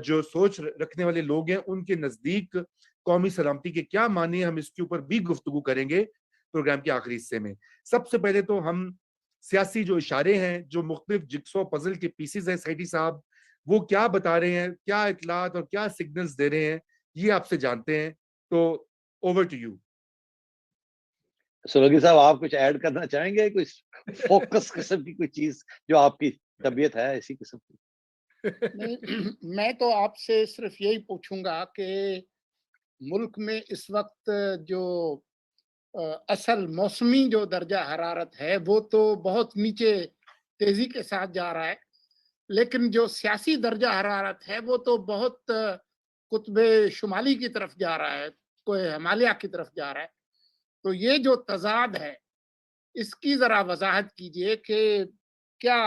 جو سوچ رکھنے والے لوگ ہیں ان کے نزدیک قومی سلامتی کے کیا معنی، ہم اس کے اوپر بھی گفتگو کریں گے پروگرام کے آخری حصے میں. سب سے پہلے تو ہم سیاسی جو اشارے ہیں، جو مختلف جگسو پزل کے پیسز ہیں سیٹھی صاحب، وہ کیا بتا رہے ہیں، کیا اطلاعات اور کیا سگنلز دے رہے ہیں، یہ آپ سے جانتے ہیں. تو اوور ٹو یو. سولوگی صاحب آپ کچھ ایڈ کرنا چاہیں گے، کوئی فوکس قسم کی کوئی چیز جو آپ کی طبیعت ہے اسی قسم کی؟ میں تو آپ سے صرف یہی پوچھوں گا کہ ملک میں اس وقت جو اصل موسمی جو درجہ حرارت ہے وہ تو بہت نیچے تیزی کے ساتھ جا رہا ہے، لیکن جو سیاسی درجہ حرارت ہے وہ تو بہت قطب شمالی کی طرف جا رہا ہے، کوئی ہمالیہ کی طرف جا رہا ہے. تو یہ جو تضاد ہے اس کی ذرا وضاحت کیجئے کہ کیا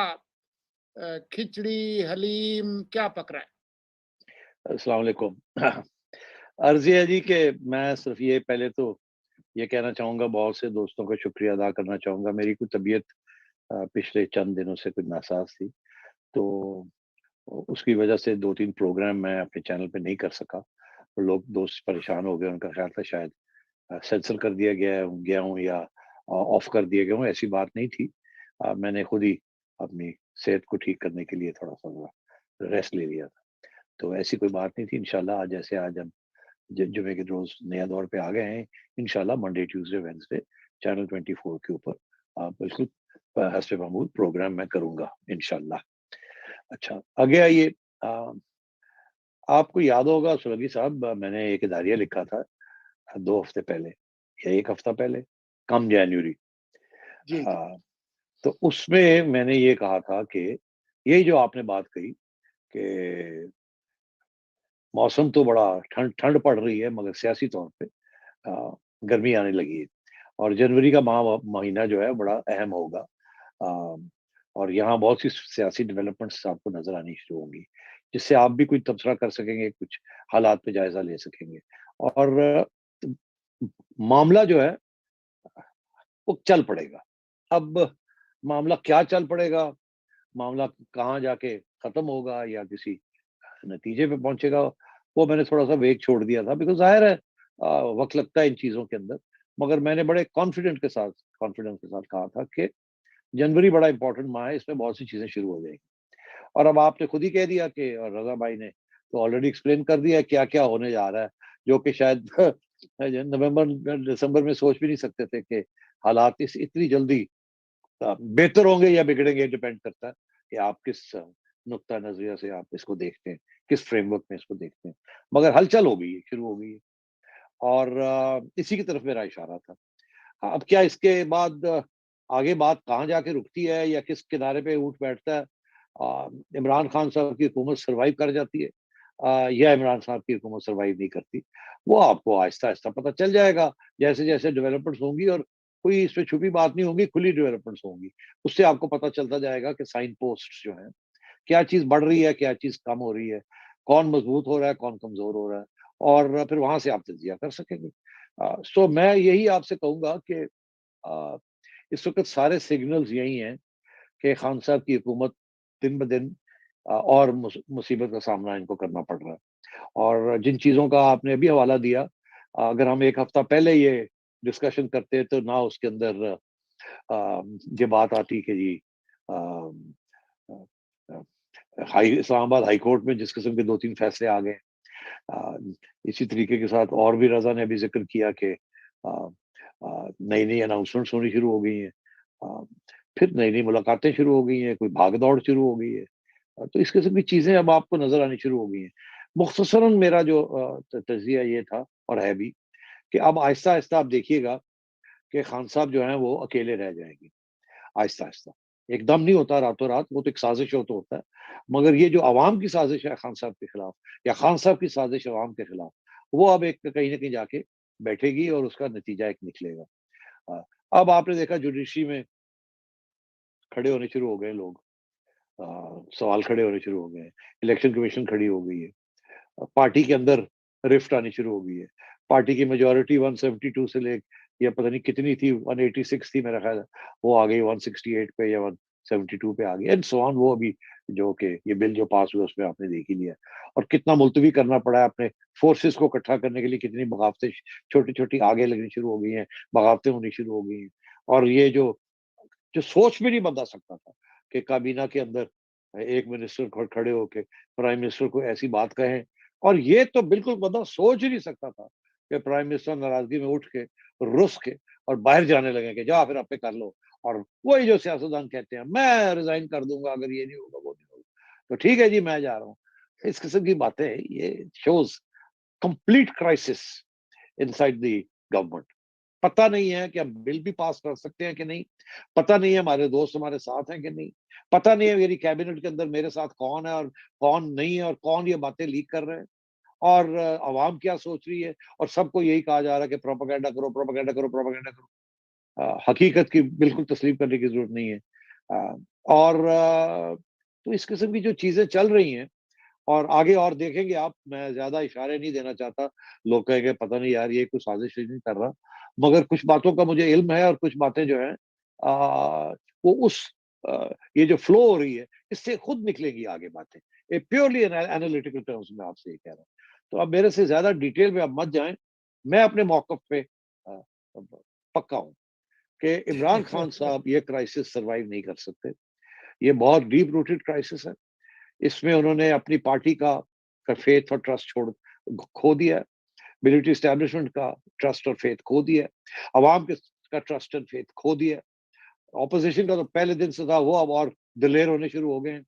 کھچڑی حلیم کیا پک رہا ہے؟ السلام علیکم. عرض یہ ہے جی کہ میں صرف یہ پہلے تو یہ کہنا چاہوں گا، بہت سے دوستوں کا شکریہ ادا کرنا چاہوں گا. میری کوئی طبیعت پچھلے چند دنوں سے کچھ ناساز تھی، تو اس کی وجہ سے 2-3 پروگرام میں اپنے چینل پہ نہیں کر سکا. لوگ دوست پریشان ہو گئے، ان کا خیال تھا شاید سینسر کر دیا گیا ہوں یا آف کر دیا گیا ہوں. ایسی بات نہیں تھی. میں نے خود ہی اپنی صحت کو ٹھیک کرنے کے لیے تھوڑا سا ریسٹ لے لیا تھا، تو ایسی کوئی بات نہیں تھی. انشاءاللہ آج ہم جمعے کے روز نیا دور پہ آ گئے ہیں. انشاءاللہ منڈے ٹیوزڈے وینسڈے چینل 24 کے اوپر بالکل حسب معمول پروگرام میں کروں گا انشاءاللہ. اچھا، آگے آئیے. آپ کو یاد ہوگا سولگی صاحب، میں نے ایک اداریہ لکھا تھا 2 ہفتے پہلے یا 1 ہفتہ پہلے، کم جنوری. تو اس میں نے یہ کہا تھا کہ یہی جو آپ نے بات کہی کہ موسم تو بڑا ٹھنڈ پڑ رہی ہے، مگر سیاسی طور پہ گرمی آنے لگی ہے، اور جنوری کا مہینہ جو ہے بڑا اہم ہوگا، اور یہاں بہت سی سیاسی ڈیولپمنٹس آپ کو نظر آنی شروع ہوں گی، جس سے آپ بھی کوئی تبصرہ کر سکیں گے، کچھ حالات پہ جائزہ لے سکیں گے. اور معاملہ جو ہے وہ چل پڑے گا. اب معاملہ کیا چل پڑے گا، معاملہ کہاں جا کے ختم ہوگا یا کسی نتیجے پہ پہنچے گا، وہ میں نے تھوڑا سا ویگ چھوڑ دیا تھا، بیکاز ظاہر ہے وقت لگتا ہے ان چیزوں کے اندر. مگر میں نے بڑے کانفیڈنس کے ساتھ کہا تھا کہ جنوری بڑا امپورٹنٹ ماہ ہے، اس میں بہت سی چیزیں شروع ہو جائیں گی. اور اب آپ نے خود ہی کہہ دیا کہ، اور رضا بھائی نے تو آلریڈی ایکسپلین کر دیا کیا کیا ہونے جا رہا ہے، جو کہ شاید نومبر دسمبر میں سوچ بھی نہیں سکتے تھے کہ حالات اتنی جلدی بہتر ہوں گے یا بگڑیں گے. ڈیپینڈ کرتا ہے کہ آپ کس نقطہ نظریہ سے آپ اس کو دیکھتے ہیں، کس فریم ورک میں اس کو دیکھتے ہیں. مگر ہلچل ہو گئی ہے، شروع ہو گئی ہے، اور اسی کی طرف میرا اشارہ تھا. اب کیا اس کے بعد آگے بات کہاں جا کے رکتی ہے یا کس کنارے پہ اٹھ بیٹھتا ہے؟ عمران خان صاحب کی حکومت سروائیو کر جاتی ہے یا عمران صاحب کی حکومت سروائیو نہیں کرتی، وہ آپ کو آہستہ آہستہ پتہ چل جائے گا جیسے جیسے ڈیولپمنٹس ہوں گی. اور کوئی اس پہ چھپی بات نہیں ہوگی، کھلی ڈیولپمنٹس ہوں گی، اس سے آپ کو پتہ چلتا جائے گا کہ سائن پوسٹ جو ہیں کیا چیز بڑھ رہی ہے، کیا چیز کم ہو رہی ہے، کون مضبوط ہو رہا ہے، کون کمزور ہو رہا ہے، اور پھر وہاں سے آپ تجزیہ کر سکیں گے. سو میں یہی آپ سے کہوں گا کہ اس وقت سارے سگنلز یہی ہیں کہ خان صاحب کی حکومت دن بدن اور مصیبت کا سامنا ان کو کرنا پڑ رہا ہے. اور جن چیزوں کا آپ نے ابھی حوالہ دیا، اگر ہم 1 ہفتہ پہلے یہ ڈسکشن کرتے تو نہ اس کے اندر یہ بات آتی کہ جی اسلام آباد ہائی کورٹ میں جس قسم کے 2-3 فیصلے آ گئے. اسی طریقے کے ساتھ اور بھی رضا نے ابھی ذکر کیا کہ نئی اناؤنسمنٹس ہونی شروع ہو گئی ہیں، پھر نئی ملاقاتیں شروع ہو گئی ہیں، کوئی بھاگ دوڑ شروع ہو گئی ہے. تو اس قسم کی چیزیں اب آپ کو نظر آنی شروع ہو گئی ہیں. مختصراً میرا جو تجزیہ یہ تھا اور ہے بھی کہ اب آہستہ آہستہ آپ دیکھیے گا کہ خان صاحب جو ہیں وہ اکیلے رہ جائیں گے. آہستہ آہستہ، ایک دم نہیں ہوتا راتوں رات، وہ تو ایک سازش ہوتا ہے. مگر یہ جو عوام کی سازش ہے خان صاحب کے خلاف، یا خان صاحب کی سازش عوام کے خلاف، وہ اب ایک کہیں نہ کہیں جا کے بیٹھے گی اور اس کا نتیجہ ایک نکلے گا. اب آپ نے دیکھا جوڈیشری میں کھڑے ہونے شروع ہو گئے لوگ، سوال کھڑے ہونے شروع ہو گئے ہیں، الیکشن کمیشن کھڑی ہو گئی ہے، پارٹی کے اندر رفٹ آنی شروع ہو گئی ہے. پارٹی کی میجورٹی 172 سے لے یا پتہ نہیں کتنی تھی، 186 تھی میرا خیال ہے، وہ آ گئی 168 پہ یا 72 पे आ गई एंड सो ऑन. वो अभी जो कि ये बिल जो पास हुआ उसमें आपने देख ही लिया, और कितना मुलतवी करना पड़ा है अपने फोर्सेस को इकट्ठा करने के लिए, कितनी बगावतें छोटी छोटी आगे लगनी शुरू हो गई हैं, बगावतें होनी शुरू हो गई हैं. और ये जो जो सोच में नहीं बंदा सकता था कि काबीना के अंदर एक मिनिस्टर खड़े होके प्राइम मिनिस्टर को ऐसी बात कहें, और ये तो बिल्कुल बंदा सोच ही नहीं सकता था कि प्राइम मिनिस्टर नाराजगी में उठ के रुस के और बाहर जाने लगे कि जाओ फिर आप पे कर लो, और वही जो सियासतदान कहते हैं मैं रिजाइन कर दूंगा अगर ये नहीं होगा वो नहीं होगा, तो ठीक है जी मैं जा रहा हूँ. इस किस्म की बातें ये shows complete crisis inside the government. पता नहीं है कि हम बिल भी पास कर सकते हैं कि नहीं, पता नहीं है हमारे दोस्त हमारे साथ हैं कि नहीं, पता नहीं है मेरी कैबिनेट के अंदर मेरे साथ कौन है और कौन नहीं है, और कौन ये बातें लीक कर रहे हैं, और अवाम क्या सोच रही है, और सबको यही कहा जा रहा है कि प्रोपेगेंडा करो प्रोपेगेंडा करो प्रोपेगेंडा करो. हकीकत की बिल्कुल तस्लीम करने की जरूरत नहीं है. और तो इस किस्म की जो चीजें चल रही हैं, और आगे और देखेंगे आप, मैं ज्यादा इशारे नहीं देना चाहता, लोग कहेंगे पता नहीं यार ये कुछ साजिश नहीं कर रहा, मगर कुछ बातों का मुझे इल्म है, और कुछ बातें जो है वो उस ये जो फ्लो हो रही है इससे खुद निकलेंगी आगे बातें. ये प्योरली एनालिटिकल टर्म्स में आपसे ये कह रहा हूँ. तो अब मेरे से ज्यादा डिटेल में अब मत जाएं, मैं अपने मौकफ पे पक्का हूँ कि इमरान खान साहब ये क्राइसिस सरवाइव नहीं कर सकते. ये बहुत डीप रूटेड क्राइसिस है. इसमें उन्होंने अपनी पार्टी का फेथ और ट्रस्ट खो दिया है, मिलिट्री एस्टेब्लिशमेंट का ट्रस्ट और फेथ खो दिया है, अवाम का ट्रस्ट एंड फेथ खो दिया है. ऑपोजिशन का तो पहले दिन से था वो अब और दिलेर होने शुरू हो गए हैं,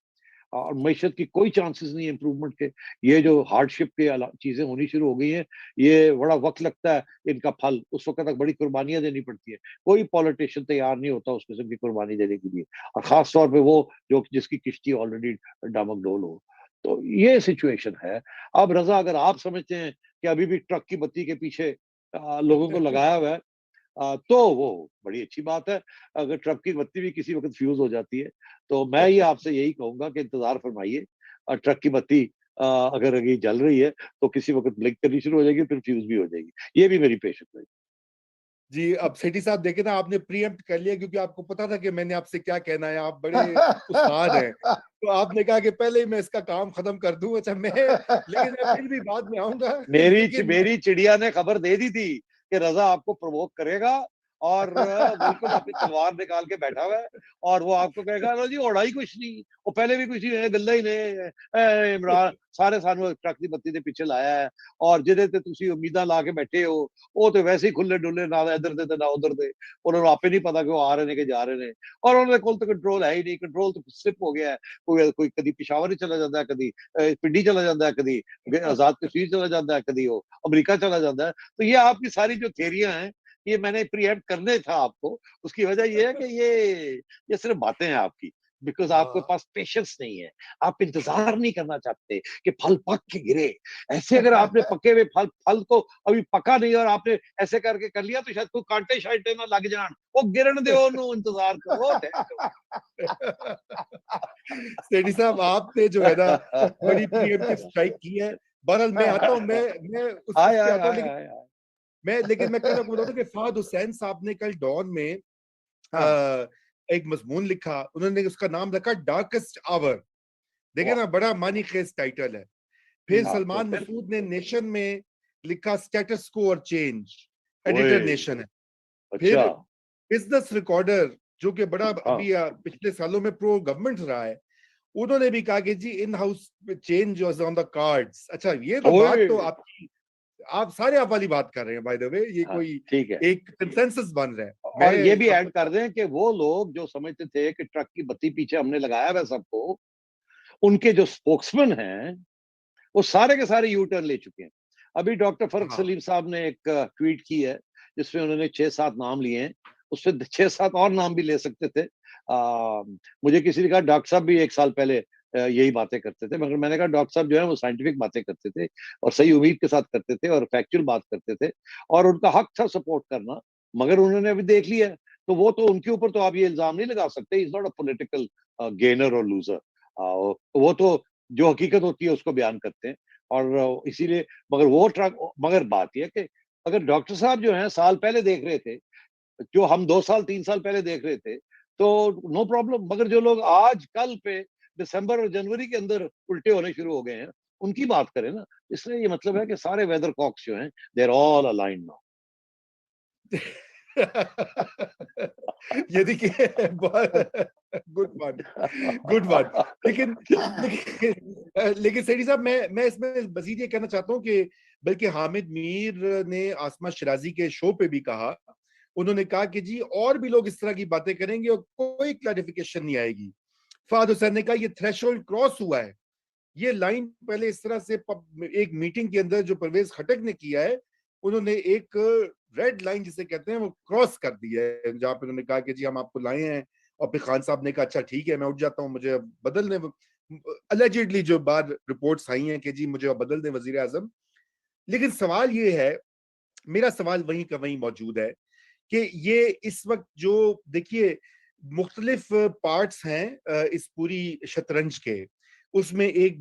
और मैशत की कोई चांसेस नहीं है इम्प्रूवमेंट के. ये जो हार्डशिप के चीजें होनी शुरू हो गई हैं, ये बड़ा वक्त लगता है इनका फल, उस वक्त तक बड़ी कुर्बानियां देनी पड़ती है. कोई पॉलिटिशियन तैयार नहीं होता उस किस्म की कुर्बानी देने के लिए, और खास तौर पे वो जो जिसकी किश्ती ऑलरेडी डामाडोल हो. तो ये सिचुएशन है. अब रजा, अगर आप समझते हैं कि अभी भी ट्रक की बत्ती के पीछे लोगों को लगाया हुआ है, तो वो बड़ी अच्छी बात है. अगर ट्रक की बत्ती भी किसी वक्त फ्यूज हो जाती है, तो मैं ये आपसे यही कहूंगा कि इंतजार फरमाइए. ट्रक की बत्ती अगर अभी जल रही है तो किसी वक्त ब्लिंक करनी शुरू हो जाएगी, फिर फ्यूज भी हो जाएगी. ये भी मेरी पेशेंस है. जी, अब सेठी साहब देखे ना, आपने प्रीएम्प्ट कर लिया, क्योंकि आपको पता था कि मैंने आपसे क्या कहना है, आप बड़े उस्ताद हैं, तो आपने कहा कि पहले ही मैं इसका काम खत्म कर दूं. अच्छा, लेकिन मैं फिर भी बाद में आऊंगा. मेरी चिड़िया ने खबर दे दी थी कि रजा आपको प्रवोक करेगा, और बिल्कुल अपनी तलवार निकाल के बैठा हुआ है, और वो आपको कहेगा लो जी होड़ा ही कुछ नहीं, वो पहले भी कुछ नहीं गल्ला ही ने इमरान सारे सानू ट्रक की बत्ती के पीछे लाया है, और जिदे ते तुसी उम्मीदां ला के बैठे हो वो तो वैसे ही खुले डुले ना इधर दे ना उधर दे. उन्होंने आपे नहीं पता कि वो आ रहे ने कि जा रहे ने, और उन्होंने कोल तो कंट्रोल है ही नहीं. कंट्रोल तो स्लिप हो गया है. कोई कदी पिशावर ही चला जाता है, कदी पिंडी चला जाता है, कदी आजाद कश्मीर चला जाता है, कदी वो अमेरिका चला जाता है. तो ये आपकी सारी जो थेरियां हैं, ये मैंने प्रीएम्प्ट करने था आपको. उसकी वजह ये है कि ये सिर्फ बातें हैं आपकी, बिकॉज आपके पास पेशेंस नहीं है. आप इंतजार नहीं करना चाहते कि फल पक के गिरे. ऐसे अगर आपने पके हुए फल को अभी पका नहीं और आपने ऐसे करके कर लिया, तो शायद कोई कांटे शांटे ना लग जान, वो गिरन दो, इंतजार करो. सेठी साहब, आपने जो है ना बड़ी प्रीएम्प्टिव स्ट्राइक की है. बहरहाल मैं आता हूँ, मैं उस पे आता हूँ, लेकिन मैं कल आपको बताता हूँ कि फहद हुसैन साहब ने कल डॉन में एक मजमून लिखा. उन्होंने उसका नाम रखा डार्केस्ट आवर. देखे ना, बड़ा मानी खेज टाइटल है. फिर सलमान मसूद ने नेशन में लिखा स्टेटस को और चेंज, एडिटर नेशन है. फिर बिजनेस रिकॉर्डर, जो कि बड़ा अभी पिछले सालों में प्रो गवर्नमेंट रहा है, उन्होंने भी कहा कि जी in house change was on the cards. अच्छा, ये तो बात तो आपकी, आप सारे आप वाली बात कर रहे हैं. बाय द वे, ये कोई ठीक है, एक कंसेंसस बन रहा है. और ये भी ऐड कर दें कि वो लोग जो समझते थे कि ट्रक की बत्ती पीछे हमने लगाया हुआ सबको, उनके जो स्पोक्समैन हैं वो सारे के सारे यू टर्न ले चुके हैं. अभी डॉक्टर फरक सलीम साहब ने एक ट्वीट की है जिसमें उन्होंने 6-7 नाम लिए हैं. उससे 6-7 और नाम भी ले सकते थे. मुझे किसी ने कहा डॉक्टर साहब भी 1 साल पहले यही बातें करते थे, मगर मैंने कहा डॉक्टर साहब जो है वो साइंटिफिक बातें करते थे और सही उम्मीद के साथ करते थे और फैक्चुअल बात करते थे, और उनका हक था सपोर्ट करना. मगर उन्होंने अभी देख लिया, तो वो तो उनके ऊपर तो आप ये इल्जाम नहीं लगा सकते. Is not a political gainer और लूजर. वो तो जो हकीकत होती है उसको बयान करते हैं, और इसीलिए मगर बात यह कि अगर डॉक्टर साहब जो हैं साल पहले देख रहे थे, जो हम 2 साल 3 साल पहले देख रहे थे, تو نو پرابلم. مگر جو لوگ آج کل پہ دسمبر اور جنوری کے اندر الٹے ہونے شروع ہو گئے ہیں ان کی بات کریں نا. اس لیے یہ مطلب ہے کہ سارے ویدر کاکس جو ہیں they are all aligned now. یہ دیکھیے گڈ ون گڈ ون. لیکن سیٹھی صاحب میں اس میں مزید یہ کہنا چاہتا ہوں کہ بلکہ حامد میر نے آسما شرازی کے شو پہ بھی کہا, انہوں نے کہا کہ جی اور بھی لوگ اس طرح کی باتیں کریں گے اور کوئی کلیریفیکیشن نہیں آئے گی. فہد حسین نے کہا یہ تھریشولڈ کراس ہوا ہے, یہ لائن پہلے اس طرح سے ایک میٹنگ کے اندر جو پرویز خٹک نے کیا ہے, انہوں نے ایک ریڈ لائن جسے کہتے ہیں وہ کراس کر دی ہے, جہاں پہ انہوں نے کہا کہ جی ہم آپ کو لائے ہیں, اور پھر خان صاحب نے کہا اچھا ٹھیک ہے میں اٹھ جاتا ہوں, مجھے بدلنے اللیجڈلی جو بعد رپورٹس آئی ہیں کہ جی مجھے بدل دیں وزیر اعظم. لیکن سوال یہ ہے, میرا سوال وہیں کا وہیں موجود ہے کہ یہ اس وقت جو دیکھیے مختلف پارٹس ہیں اس پوری شطرنج کے, اس میں ایک